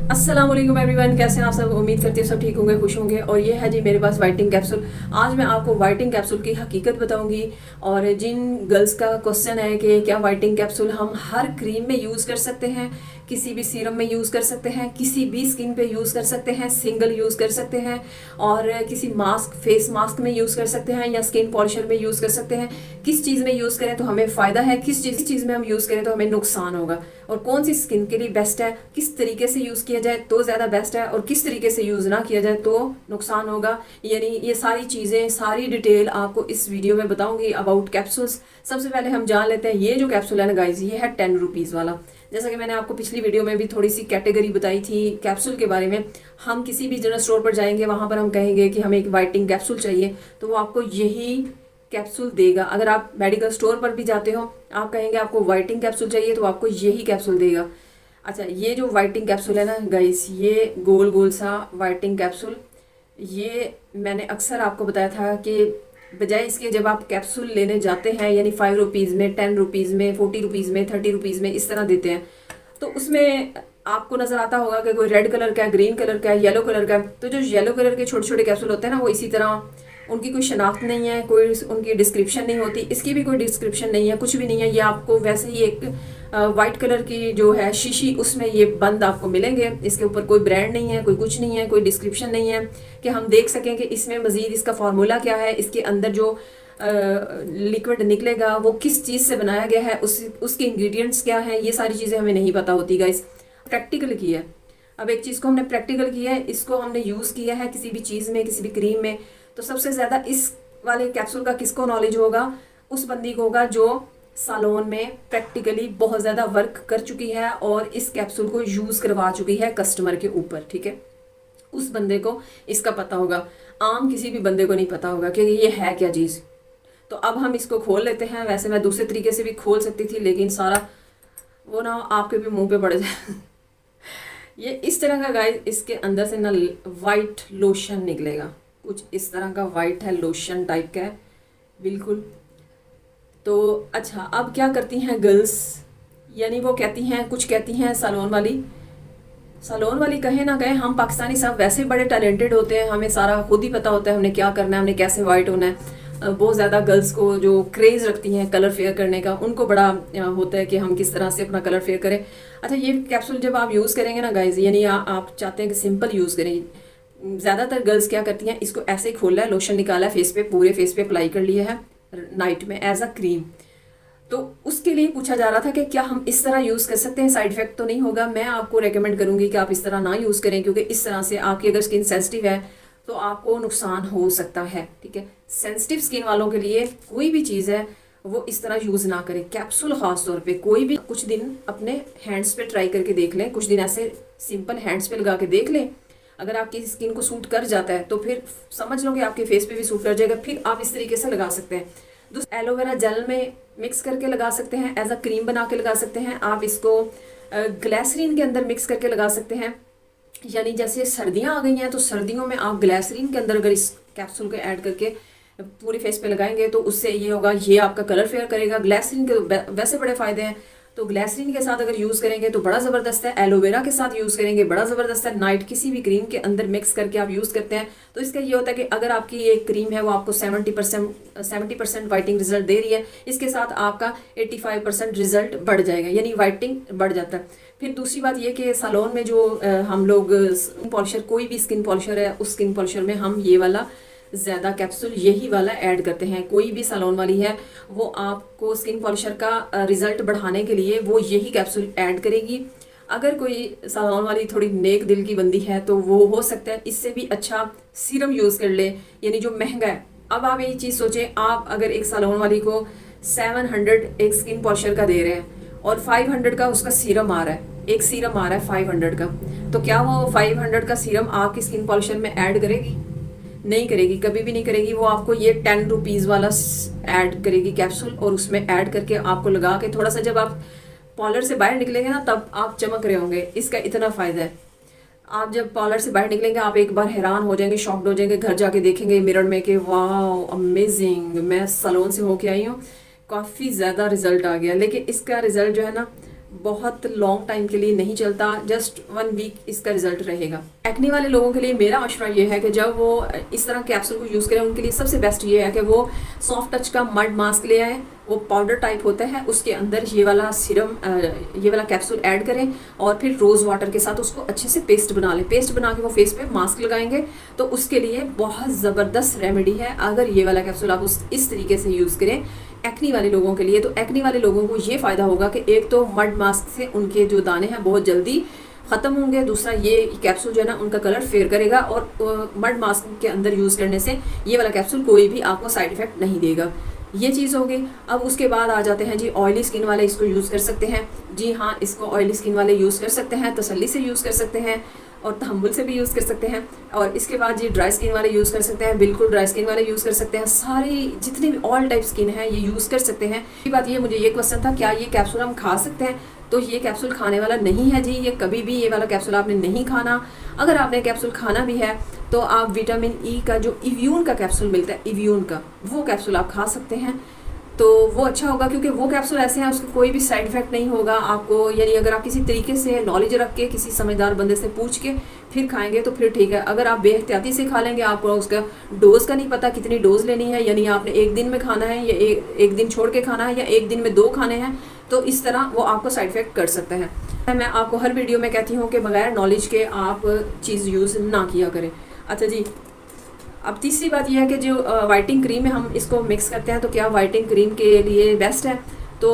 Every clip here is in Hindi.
अस्सलाम वालेकुम एवरीवन, कैसे हैं आप सब। उम्मीद करती हूँ सब ठीक होंगे, खुश होंगे। और ये है जी मेरे पास वाइटिंग कैप्सूल। आज मैं आपको वाइटिंग कैप्सूल की हकीकत बताऊंगी। और जिन गर्ल्स का क्वेश्चन है कि क्या वाइटिंग कैप्सूल हम हर क्रीम में यूज़ कर सकते हैं, किसी भी सीरम में यूज़ कर सकते हैं, किसी भी स्किन पे यूज़ कर सकते हैं, सिंगल यूज़ कर सकते हैं, और किसी मास्क फेस मास्क में यूज़ कर सकते हैं, या स्किन पॉलिशर में यूज़ कर सकते हैं। किस चीज़ में यूज़ करें तो हमें फ़ायदा है, किस चीज़ में हम यूज़ करें तो हमें नुकसान होगा, और कौन सी स्किन के लिए बेस्ट है, किस तरीके से यूज़ किया जाए तो ज़्यादा बेस्ट है, और किस तरीके से यूज़ ना किया जाए तो नुकसान होगा। यानी ये सारी चीज़ें, सारी डिटेल आपको इस वीडियो में बताऊंगी अबाउट कैप्सूल्स। सबसे पहले हम जान लेते हैं ये जो कैप्सूल है ना गाइज, ये है 10 रुपीज़ वाला। जैसा कि मैंने आपको पिछली वीडियो में भी थोड़ी सी कैटेगरी बताई थी कैप्सूल के बारे में। हम किसी भी जनरल स्टोर पर जाएंगे, वहाँ पर हम कहेंगे कि हमें एक वाइटिंग कैप्सूल चाहिए, तो वो आपको यही कैप्सूल देगा। अगर आप मेडिकल स्टोर पर भी जाते हो, आप कहेंगे आपको वाइटिंग कैप्सूल चाहिए, तो आपको यही कैप्सूल देगा। अच्छा, ये जो वाइटिंग कैप्सूल है ना गाइस, ये गोल गोल सा वाइटिंग कैप्सूल, ये मैंने अक्सर आपको बताया था कि बजाय इसके जब आप कैप्सूल लेने जाते हैं, यानी 5 रुपीज़ में, 10 रुपीज़ में, 40 रुपीज़ में, 30 रुपीज़ में इस तरह देते हैं, तो उसमें आपको नज़र आता होगा कि कोई रेड कलर का है, ग्रीन कलर का है, येलो कलर का है। तो जो येलो कलर के छोटे छोटे कैप्सूल होते हैं ना, वो इसी तरह, उनकी कोई शनाख्त नहीं है, कोई उनकी डिस्क्रिप्शन नहीं होती, इसकी भी कोई डिस्क्रिप्शन नहीं है, कुछ भी नहीं है। ये आपको वैसे ही एक वाइट कलर की जो है शीशी, उसमें ये बंद आपको मिलेंगे। इसके ऊपर कोई ब्रांड नहीं है, कोई कुछ नहीं है, कोई डिस्क्रिप्शन नहीं है कि हम देख सकें कि इसमें मज़ीद इसका फार्मूला क्या है, इसके अंदर जो लिक्विड निकलेगा वो किस चीज़ से बनाया गया है, उसके इंग्रेडिएंट्स क्या हैं, ये सारी चीज़ें हमें नहीं पता होती गाइस। प्रैक्टिकल की है। अब एक चीज़ को हमने प्रैक्टिकल किया है, इसको हमने यूज़ किया है किसी भी चीज़ में, किसी भी क्रीम में, तो सबसे ज़्यादा इस वाले कैप्सूल का किसको नॉलेज होगा? उस बंदी को होगा जो सालोन में प्रैक्टिकली बहुत ज़्यादा वर्क कर चुकी है और इस कैप्सूल को यूज़ करवा चुकी है कस्टमर के ऊपर, ठीक है। उस बंदे को इसका पता होगा, आम किसी भी बंदे को नहीं पता होगा कि ये है क्या चीज़। तो अब हम इसको खोल लेते हैं। वैसे मैं दूसरे तरीके से भी खोल सकती थी, लेकिन सारा वो ना आपके भी मुंह पे पड़ जाए। ये इस तरह का गाइस, इसके अंदर से ना वाइट लोशन निकलेगा, कुछ इस तरह का वाइट है, लोशन टाइप का है बिल्कुल। तो अच्छा, अब क्या करती हैं गर्ल्स, यानी वो कहती हैं, कुछ कहती हैं सलोन वाली कहे ना कहे, हम पाकिस्तानी सब वैसे बड़े टैलेंटेड होते हैं, हमें सारा खुद ही पता होता है हमने क्या करना है, हमने कैसे वाइट होना है। बहुत ज़्यादा गर्ल्स को जो क्रेज़ रखती हैं कलर फेयर करने का, उनको बड़ा होता है कि हम किस तरह से अपना कलर फेयर करें। अच्छा, ये कैप्सूल जब आप यूज़ करेंगे ना गाइज, यानी आप चाहते हैं कि सिंपल यूज़ करें, ज़्यादातर गर्ल्स क्या करती हैं, इसको ऐसे ही खोला है, लोशन निकाला है, फेस पे, पूरे फेस पे अप्लाई कर लिया है नाइट में एज अ क्रीम। तो उसके लिए पूछा जा रहा था कि क्या हम इस तरह यूज़ कर सकते हैं, साइड इफेक्ट तो नहीं होगा। मैं आपको रेकमेंड करूंगी कि आप इस तरह ना यूज़ करें, क्योंकि इस तरह से आपकी अगर स्किन सेंसिटिव है तो आपको नुकसान हो सकता है, ठीक है। सेंसिटिव स्किन वालों के लिए कोई भी चीज़ है वो इस तरह यूज़ ना करें, कैप्सूल ख़ास तौर पे। कोई भी कुछ दिन अपने हैंड्स पे ट्राई करके देख लें, कुछ दिन ऐसे सिंपल हैंड्स पे लगा के देख लें। अगर आपकी स्किन को सूट कर जाता है तो फिर समझ लो कि आपके फेस पे भी सूट कर जाएगा, फिर आप इस तरीके से लगा सकते हैं। दूसरा, एलोवेरा जेल में मिक्स करके लगा सकते हैं, एज अ क्रीम बना के लगा सकते हैं। आप इसको ग्लिसरीन के अंदर मिक्स करके लगा सकते हैं, यानी जैसे सर्दियाँ आ गई हैं तो सर्दियों में आप ग्लिसरीन के अंदर अगर इस कैप्सूल को ऐड करके पूरे फेस पे लगाएंगे तो उससे ये होगा, ये आपका कलर फेयर करेगा। ग्लिसरीन के वैसे बड़े फ़ायदे हैं, तो ग्लिसरीन के साथ अगर यूज़ करेंगे तो बड़ा ज़बरदस्त है, एलोवेरा के साथ यूज़ करेंगे बड़ा ज़बरदस्त है। नाइट किसी भी क्रीम के अंदर मिक्स करके आप यूज़ करते हैं तो इसका ये होता है कि अगर आपकी ये क्रीम है वो आपको 70% वाइटिंग रिजल्ट दे रही है, इसके साथ आपका 85% रिजल्ट बढ़ जाएगा, यानी वाइटिंग बढ़ जाता है। फिर दूसरी बात ये कि सालोन में जो हम लोग पॉलिशर, कोई भी स्किन पॉलिशर है, उस स्किन पॉलिशर में हम ये वाला ज़्यादा कैप्सूल यही वाला ऐड करते हैं। कोई भी सालोन वाली है वो आपको स्किन पॉलिशर का रिज़ल्ट बढ़ाने के लिए वो यही कैप्सूल ऐड करेगी। अगर कोई सालोन वाली थोड़ी नेक दिल की बंदी है तो वो हो सकता है इससे भी अच्छा सीरम यूज़ कर ले, यानी जो महंगा है। अब आप यही चीज़ सोचें, आप अगर एक सालोन वाली को 700 एक स्किन पॉलिशर का दे रहे हैं और 500 का उसका सीरम आ रहा है, एक सीरम आ रहा है 500 का, तो क्या वो 500 का सीरम आपकी स्किन पॉलिशर में ऐड करेगी? नहीं करेगी, कभी भी नहीं करेगी। वो आपको ये 10 रुपीज़ वाला ऐड करेगी कैप्सूल, और उसमें ऐड करके आपको लगा के थोड़ा सा, जब आप पार्लर से बाहर निकलेंगे ना तब आप चमक रहे होंगे। इसका इतना फ़ायदा है, आप जब पार्लर से बाहर निकलेंगे आप एक बार हैरान हो जाएंगे, शॉक्ड हो जाएंगे, घर जाके देखेंगे मिरर में कि वाह अमेजिंग, मैं सैलून से होके आई हूँ, काफ़ी ज़्यादा रिजल्ट आ गया। लेकिन इसका रिजल्ट जो है ना बहुत लॉन्ग टाइम के लिए नहीं चलता, जस्ट 1 वीक इसका रिजल्ट रहेगा। एक्ने वाले लोगों के लिए मेरा मशवरा ये है कि जब वो इस तरह कैप्सूल को यूज़ करें, उनके लिए सबसे बेस्ट ये है कि वो सॉफ्ट टच का मड मास्क ले आए। वो पाउडर टाइप होता है, उसके अंदर ये वाला सीरम ये वाला कैप्सूल ऐड करें और फिर रोज़ वाटर के साथ उसको अच्छे से पेस्ट बना लें। पेस्ट बना के वो फेस पे मास्क लगाएंगे तो उसके लिए बहुत ज़बरदस्त रेमेडी है अगर ये वाला कैप्सूल आप इस तरीके से यूज़ करें एक्नी वाले लोगों के लिए। तो एक्नी वाले लोगों को ये फ़ायदा होगा कि एक तो मड मास्क से उनके जो दाने हैं बहुत जल्दी ख़त्म होंगे, दूसरा ये कैप्सूल जो है ना उनका कलर फेयर करेगा, और मड मास्क के अंदर यूज़ करने से ये वाला कैप्सूल कोई भी आपको साइड इफ़ेक्ट नहीं देगा। ये चीज़ होगी। अब उसके बाद आ जाते हैं जी ऑयली स्किन वाले इसको यूज़ कर सकते हैं। जी हाँ, इसको ऑयली स्किन वाले यूज़ कर सकते हैं, तसल्ली से यूज़ कर सकते हैं और तहम्मुल से भी यूज़ कर सकते हैं। और इसके बाद जी ड्राई स्किन वाले यूज़ कर सकते हैं, बिल्कुल ड्राई स्किन वाले यूज़ कर सकते हैं। सारी जितने भी ऑल टाइप स्किन है ये यूज़ कर सकते हैं। ये बात ये मुझे ये क्वेश्चन था, क्या ये कैप्सूल हम खा सकते हैं? तो ये कैप्सूल खाने वाला नहीं है जी, ये कभी भी ये वाला कैप्सूल आपने नहीं खाना। अगर आपने कैप्सूल खाना भी है तो आप विटामिन ई का जो इव्यून का कैप्सूल मिलता है, इव्यून का वो कैप्सूल आप खा सकते हैं, तो वो अच्छा होगा, क्योंकि वो कैप्सूल ऐसे हैं उसका कोई भी साइड इफेक्ट नहीं होगा आपको। यानी अगर आप किसी तरीके से नॉलेज रख के किसी समझदार बंदे से पूछ के फिर खाएंगे तो फिर ठीक है। अगर आप बेहतियाती से खा लेंगे, आपको उसका डोज का नहीं पता कितनी डोज लेनी है, यानी आपने एक दिन में खाना है या एक दिन छोड़ के खाना है या एक दिन में 2 खाने हैं, तो इस तरह वो आपको साइड इफेक्ट कर सकता है। मैं आपको हर वीडियो में कहती हूँ कि बगैर नॉलेज के आप चीज़ यूज़ ना किया करें। अच्छा जी, अब तीसरी बात यह है कि जो वाइटिंग क्रीम है हम इसको मिक्स करते हैं, तो क्या वाइटिंग क्रीम के लिए बेस्ट है? तो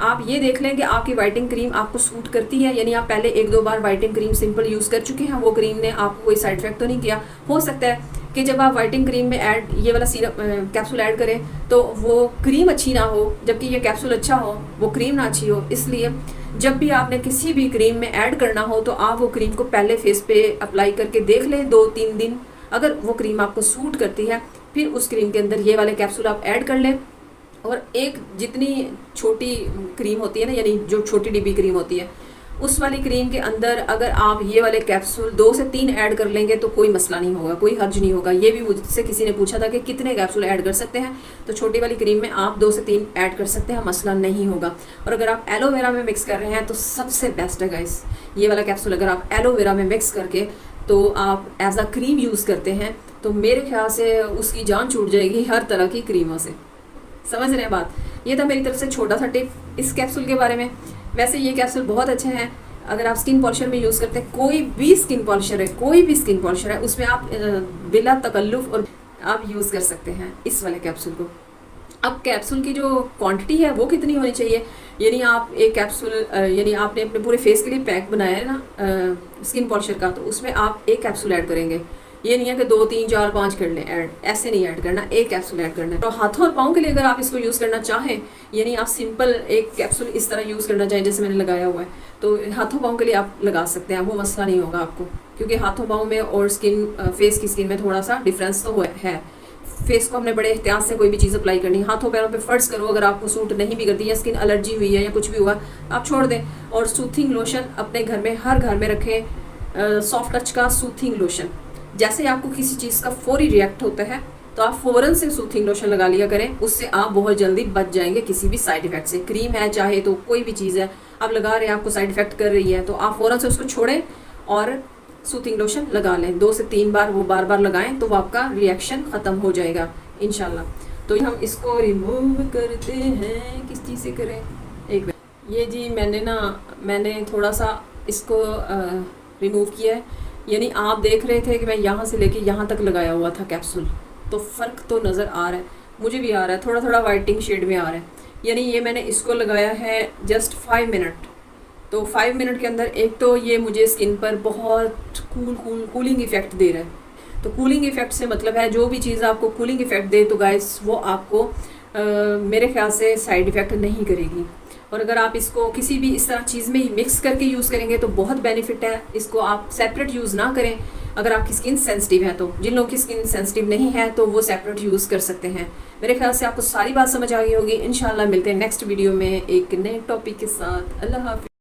आप ये देख लें कि आपकी वाइटिंग क्रीम आपको सूट करती है, यानी आप पहले 1-2 बार वाइटिंग क्रीम सिंपल यूज़ कर चुके हैं, वो क्रीम ने आपको कोई साइड इफेक्ट तो नहीं किया। हो सकता है कि जब आप वाइटिंग क्रीम में ऐड ये वाला सीरप कैप्सूल ऐड करें तो वो क्रीम अच्छी ना हो, जबकि ये कैप्सूल अच्छा हो, वो क्रीम ना अच्छी हो। इसलिए जब भी आपने किसी भी क्रीम में ऐड करना हो तो आप वो क्रीम को पहले फेस पे अप्लाई करके देख लें 2-3 दिन। अगर वो क्रीम आपको सूट करती है फिर उस क्रीम के अंदर ये वाले कैप्सूल आप ऐड कर लें। और एक जितनी छोटी क्रीम होती है ना, यानी जो छोटी डिब्बी क्रीम होती है, उस वाली क्रीम के अंदर अगर आप ये वाले कैप्सूल 2 से 3 ऐड कर लेंगे तो कोई मसला नहीं होगा, कोई हर्ज नहीं होगा। ये भी मुझसे किसी ने पूछा था कि कितने कैप्सूल ऐड कर सकते हैं, तो छोटी वाली क्रीम में आप 2 से 3 ऐड कर सकते हैं, मसला नहीं होगा। और अगर आप एलोवेरा में मिक्स कर रहे हैं तो सबसे बेस्ट है गाइस ये वाला कैप्सूल। अगर आप एलोवेरा में मिक्स करके तो आप एज अ क्रीम यूज़ करते हैं तो मेरे ख्याल से उसकी जान छूट जाएगी हर तरह की क्रीमों से। समझ रहे हैं बात? ये था मेरी तरफ से छोटा सा टिप इस कैप्सूल के बारे में। वैसे ये कैप्सूल बहुत अच्छे हैं अगर आप स्किन पॉलिशर में यूज़ करते हैं। कोई भी स्किन पॉलिशर है, कोई भी स्किन पॉलिशर है, उसमें आप बिला तकल्लुफ़ और आप यूज़ कर सकते हैं इस वाले कैप्सूल को। अब कैप्सूल की जो क्वांटिटी है वो कितनी होनी चाहिए, यानी आप एक कैप्सूल यानी आपने अपने पूरे फेस के लिए पैक बनाया है ना स्किन पॉलिशर का, तो उसमें आप एक कैप्सूल ऐड करेंगे। ये नहीं है कि 2, 3, 4, 5 कर लें ऐड, ऐसे नहीं ऐड करना, एक कैप्सूल ऐड करना है। तो हाथों और पाँव के लिए अगर आप इसको यूज़ करना चाहें, यानी आप सिंपल एक कैप्सूल इस तरह यूज़ करना चाहें जैसे मैंने लगाया हुआ है, तो हाथों पाँव के लिए आप लगा सकते हैं, वो मसला नहीं होगा आपको, क्योंकि हाथों पाँव में और स्किन फेस की स्किन में थोड़ा सा डिफरेंस तो है। फेस को हमने बड़े एहतियात से कोई भी चीज़ अप्लाई करनी है। हाथों पैरों पे फर्ज करो, अगर आपको सूट नहीं भी करती या स्किन एलर्जी हुई है या कुछ भी हुआ आप छोड़ दें। और सूथिंग लोशन अपने घर में हर घर में रखें, सॉफ्ट टच का सूथिंग लोशन। जैसे आपको किसी चीज़ का फौरी रिएक्ट होता है तो आप फ़ौरन से सूथिंग लोशन लगा लिया करें, उससे आप बहुत जल्दी बच जाएंगे किसी भी साइड इफ़ेक्ट से। क्रीम है चाहे तो कोई भी चीज़ है आप लगा रहे हैं, आपको साइड इफ़ेक्ट कर रही है तो आप फ़ौरन से उसको छोड़ें और सूथिंग लोशन लगा लें। 2 से 3 बार वो बार लगाएं तो वो आपका रिएक्शन ख़त्म हो जाएगा इंशाल्लाह। तो हम इसको रिमूव करते हैं, किस चीज़ से करें एक बार। ये जी मैंने थोड़ा सा इसको रिमूव किया है, यानी आप देख रहे थे कि मैं यहाँ से लेके यहाँ तक लगाया हुआ था कैप्सूल, तो फ़र्क तो नज़र आ रहा है, मुझे भी आ रहा है, थोड़ा थोड़ा वाइटिंग शेड में आ रहा है। यानी ये मैंने इसको लगाया है जस्ट 5 मिनट, तो 5 मिनट के अंदर एक तो ये मुझे स्किन पर बहुत कूलिंग इफ़ेक्ट दे रहा है। तो कूलिंग इफ़ेक्ट से मतलब है जो भी चीज़ आपको कूलिंग इफ़ेक्ट दे तो गाइस वो आपको मेरे ख्याल से साइड इफ़ेक्ट नहीं करेगी। और अगर आप इसको किसी भी इस तरह चीज़ में मिक्स करके यूज़ करेंगे तो बहुत बेनिफिट है। इसको आप सेपरेट यूज़ ना करें अगर आपकी स्किन सेंसिटिव है, तो जिन लोगों की स्किन सेंसिटिव नहीं है तो वो सेपरेट यूज़ कर सकते हैं। मेरे ख्याल से आपको सारी बात समझ आ गई होगी। इंशाल्लाह मिलते हैं नेक्स्ट वीडियो में एक नए टॉपिक के साथ। अल्लाह हाफ़िज़।